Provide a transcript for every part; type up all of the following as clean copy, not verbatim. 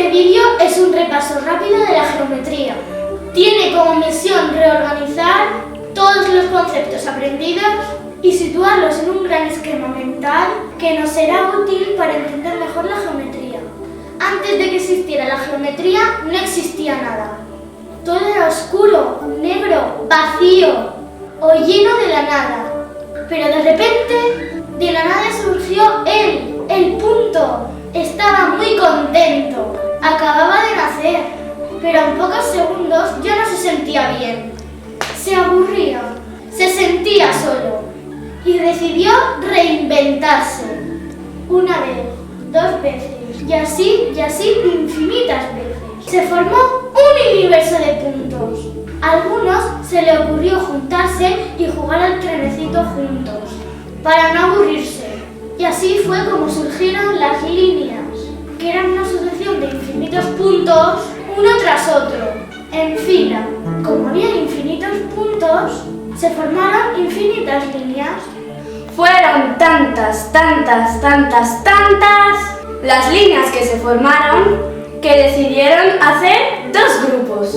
Este vídeo es un repaso rápido de la geometría. Tiene como misión reorganizar todos los conceptos aprendidos y situarlos en un gran esquema mental que nos será útil para entender mejor la geometría. Antes de que existiera la geometría, no existía nada. Todo era oscuro, negro, vacío o lleno de la nada. Pero de repente, de la nada surgió él, el punto. Estaba muy contento. Acababa de nacer, pero en pocos segundos ya no se sentía bien. Se aburría, se sentía solo y decidió reinventarse. Una vez, dos veces y así infinitas veces. Se formó un universo de puntos. A algunos se le ocurrió juntarse y jugar al trenecito juntos, para no aburrirse. Y así fue como surgieron las líneas, que eran una sucesión de infinitos puntos, uno tras otro, en fila. Como había infinitos puntos, se formaron infinitas líneas. Fueron tantas las líneas que se formaron que decidieron hacer dos grupos.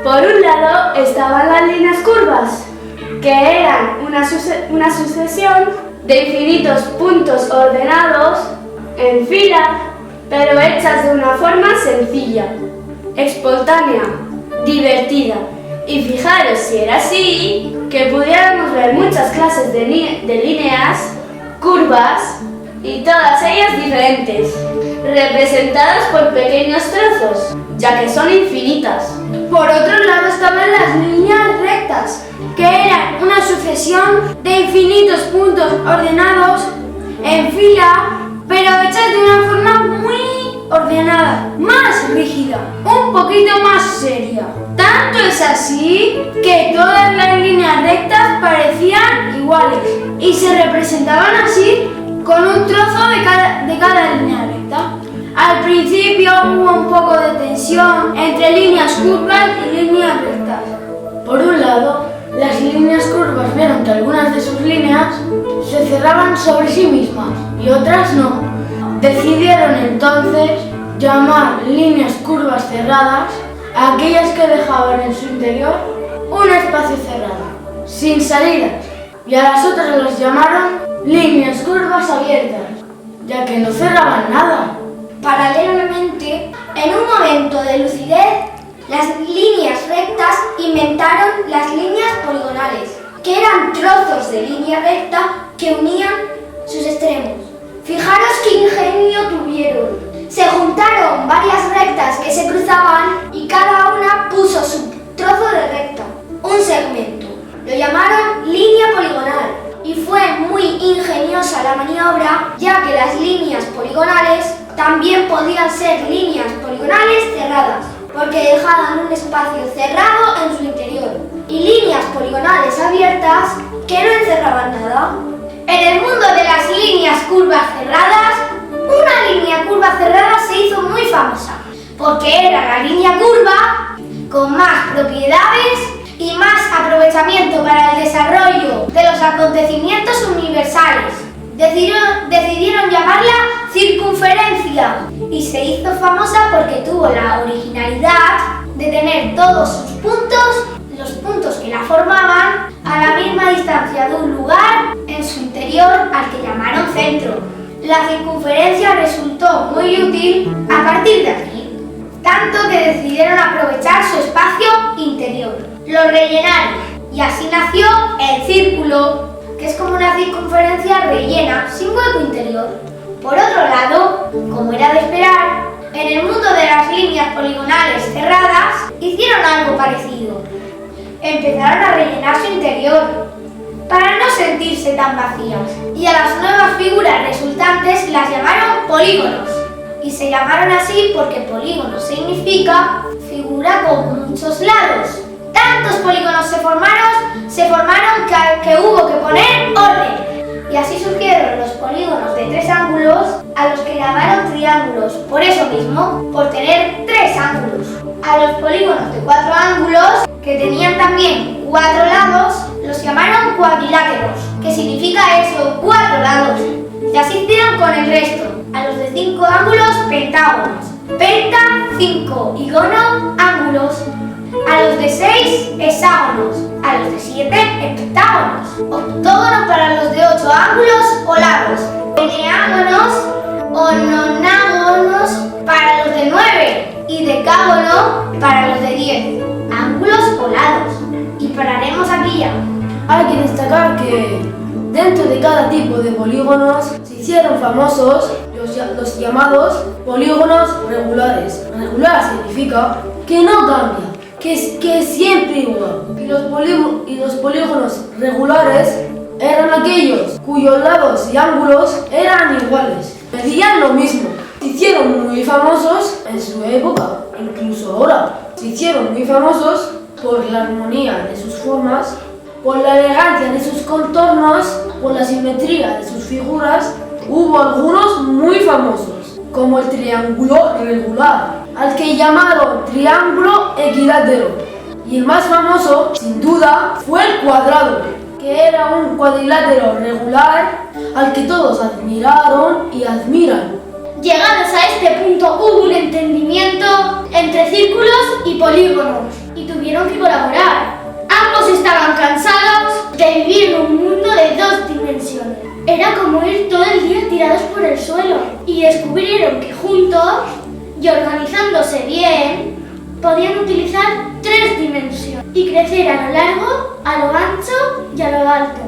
Por un lado estaban las líneas curvas, que eran una sucesión de infinitos puntos ordenados en fila, pero hechas de una forma sencilla, espontánea, divertida. Y fijaros si era así, que pudiéramos ver muchas clases de líneas, curvas y todas ellas diferentes, representadas por pequeños trozos, ya que son infinitas. Por otro lado estaban las líneas rectas, que eran una sucesión de infinitos puntos ordenados en fila, pero hechas de una forma muy ordenada, más rígida, un poquito más seria. Tanto es así que todas las líneas rectas parecían iguales y se representaban así con un trozo de cada línea recta. Al principio hubo un poco de tensión entre líneas curvas y líneas rectas. Por un lado, las líneas curvas vieron que algunas de sus líneas se cerraban sobre sí mismas y otras no. Decidieron entonces llamar líneas curvas cerradas a aquellas que dejaban en su interior un espacio cerrado, sin salidas, y a las otras las llamaron líneas curvas abiertas, ya que no cerraban nada. Paralelamente, en un momento de lucidez, las líneas rectas inventaron las líneas poligonales, que eran trozos de línea recta que unían sus extremos. Fijaros qué ingenio tuvieron. Se juntaron varias rectas que se cruzaban y cada una puso su trozo de recta, un segmento. Lo llamaron línea poligonal y fue muy ingeniosa la maniobra, ya que las líneas poligonales también podían ser líneas poligonales cerradas, porque dejaban un espacio cerrado en su interior, y líneas poligonales abiertas que no encerraban nada. En el mundo de las líneas curvas cerradas, una línea curva cerrada se hizo muy famosa, porque era la línea curva con más propiedades y más aprovechamiento para el desarrollo de los acontecimientos universales. Decidieron llamarla circunferencia y se hizo famosa porque tuvo la originalidad de tener todos sus puntos, los puntos que la formaban, a la misma distancia de un lugar en su interior al que llamaron centro. La circunferencia resultó muy útil a partir de aquí, tanto que decidieron aprovechar su espacio interior. Lo rellenaron y así nació el círculo, que es como una circunferencia rellena, sin hueco interior. Por otro lado, como era de esperar, en el mundo de las líneas poligonales cerradas, hicieron algo parecido. Empezaron a rellenar su interior, para no sentirse tan vacías, y a las nuevas figuras resultantes las llamaron polígonos. Y se llamaron así porque polígono significa figura con muchos lados. Tantos polígonos se formaron que hubo que poner orden. Y así surgieron los polígonos de 3 ángulos, a los que llamaron triángulos, por eso mismo, por tener 3 ángulos. A los polígonos de 4 ángulos, que tenían también 4 lados, los llamaron cuadriláteros, que significa eso, 4 lados. Y así hicieron con el resto. A los de 5 ángulos, pentágonos. Penta 5 ángulos, a los de 6 hexágonos, a los de 7 heptágonos, octógono para los de 8 ángulos o lados, eneágonos o nonágonos para los de 9 y decágono para los de 10 ángulos o lados. Y pararemos aquí ya. Hay que destacar que dentro de cada tipo de polígonos se hicieron famosos los llamados polígonos regulares. Regular significa que no cambia, que es siempre igual. Y los polígonos regulares eran aquellos cuyos lados y ángulos eran iguales, medían lo mismo. Se hicieron muy famosos en su época, incluso ahora. Se hicieron muy famosos por la armonía de sus formas, por la elegancia de sus contornos, por la simetría de sus figuras. Hubo algunos muy famosos, como el triángulo regular, al que llamaron triángulo equilátero. Y el más famoso, sin duda, fue el cuadrado, que era un cuadrilátero regular al que todos admiraron y admiran. Llegados a este punto hubo un entendimiento entre círculos y polígonos y tuvieron que colaborar. Ambos estaban cansados de vivir en un mundo de 2 dimensiones. Era como ir todo el día tirados por el suelo y descubrieron que juntos y organizándose bien podían utilizar 3 dimensiones y crecer a lo largo, a lo ancho y a lo alto.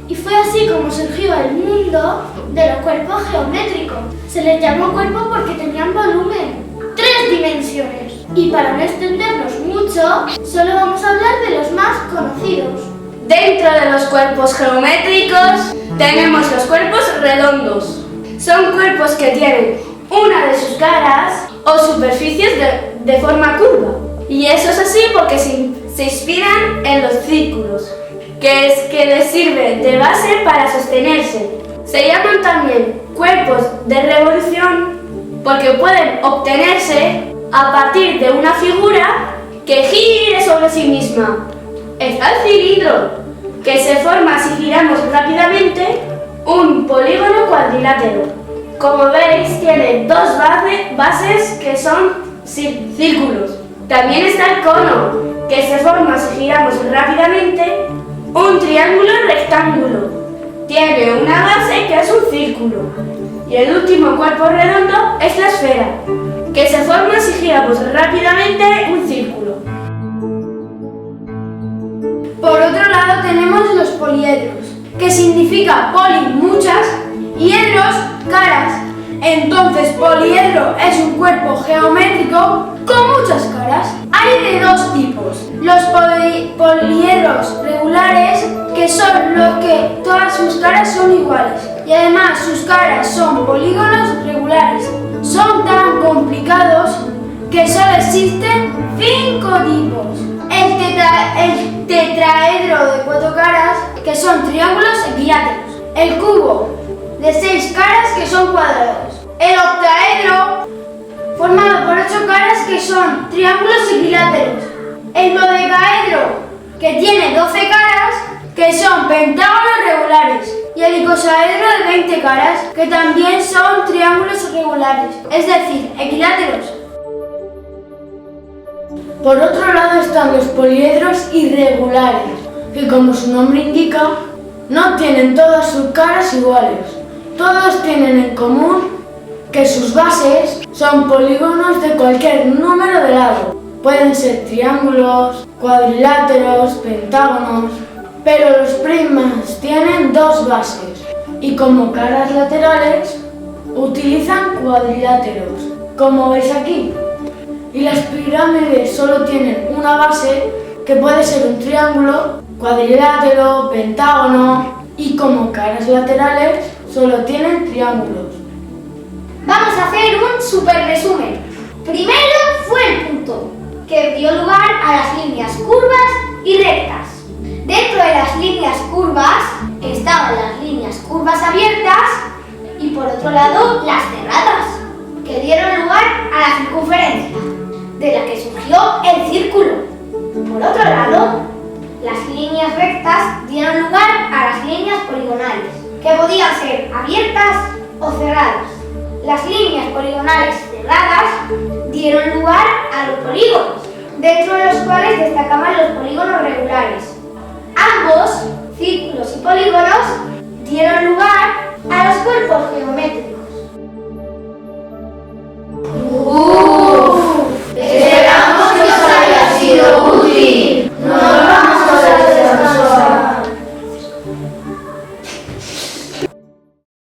Y fue así como surgió el mundo de los cuerpos geométricos. Se les llamó cuerpo porque tenían volumen, 3 dimensiones. Y para no extendernos mucho, solo vamos a hablar de los más conocidos. Dentro de los cuerpos geométricos tenemos los cuerpos redondos. Son cuerpos que tienen una de sus caras o superficies de forma curva. Y eso es así porque se inspiran en los círculos, que les sirve de base para sostenerse. Se llaman también cuerpos de revolución porque pueden obtenerse a partir de una figura que gire sobre sí misma. Está el cilindro, que se forma si giramos rápidamente un polígono cuadrilátero. Como veis, tiene 2 bases que son círculos. También está el cono, que se forma si giramos rápidamente un triángulo rectángulo. Tiene una base que es un círculo. Y el último cuerpo redondo es la esfera, que se forma si giramos rápidamente un círculo. Por otro lado tenemos los poliedros, que significa poli muchas y edros caras. Entonces poliedro es un cuerpo geométrico con muchas caras. Hay de 2 tipos: los poliedros regulares, que son los que todas sus caras son iguales y además sus caras son polígonos regulares. Son tan complicados que solo existen 5 tipos. El tetraedro de 4 caras, que son triángulos equiláteros. El cubo de 6 caras, que son cuadrados. El octaedro, formado por 8 caras, que son triángulos equiláteros. El dodecaedro, que tiene 12 caras, que son pentágonos regulares. Y el icosaedro de 20 caras, que también son triángulos regulares, es decir, equiláteros. Por otro lado están los poliedros irregulares, que como su nombre indica, no tienen todas sus caras iguales. Todos tienen en común que sus bases son polígonos de cualquier número de lado. Pueden ser triángulos, cuadriláteros, pentágonos, pero los prismas tienen 2 bases y como caras laterales utilizan cuadriláteros, como veis aquí. Y las pirámides solo tienen una base, que puede ser un triángulo, cuadrilátero, pentágono, y como caras laterales solo tienen triángulos. Vamos a hacer un super resumen. Primero fue el punto, que dio lugar a las líneas curvas y rectas. Dentro de las líneas curvas estaban las líneas curvas abiertas y por otro lado las cerradas, que dieron lugar a la circunferencia, de la que surgió el círculo. Por otro lado, las líneas rectas dieron lugar a las líneas poligonales, que podían ser abiertas o cerradas. Las líneas poligonales de cuadradas dieron lugar a los polígonos, dentro de los cuales destacaban los polígonos regulares. Ambos, círculos y polígonos,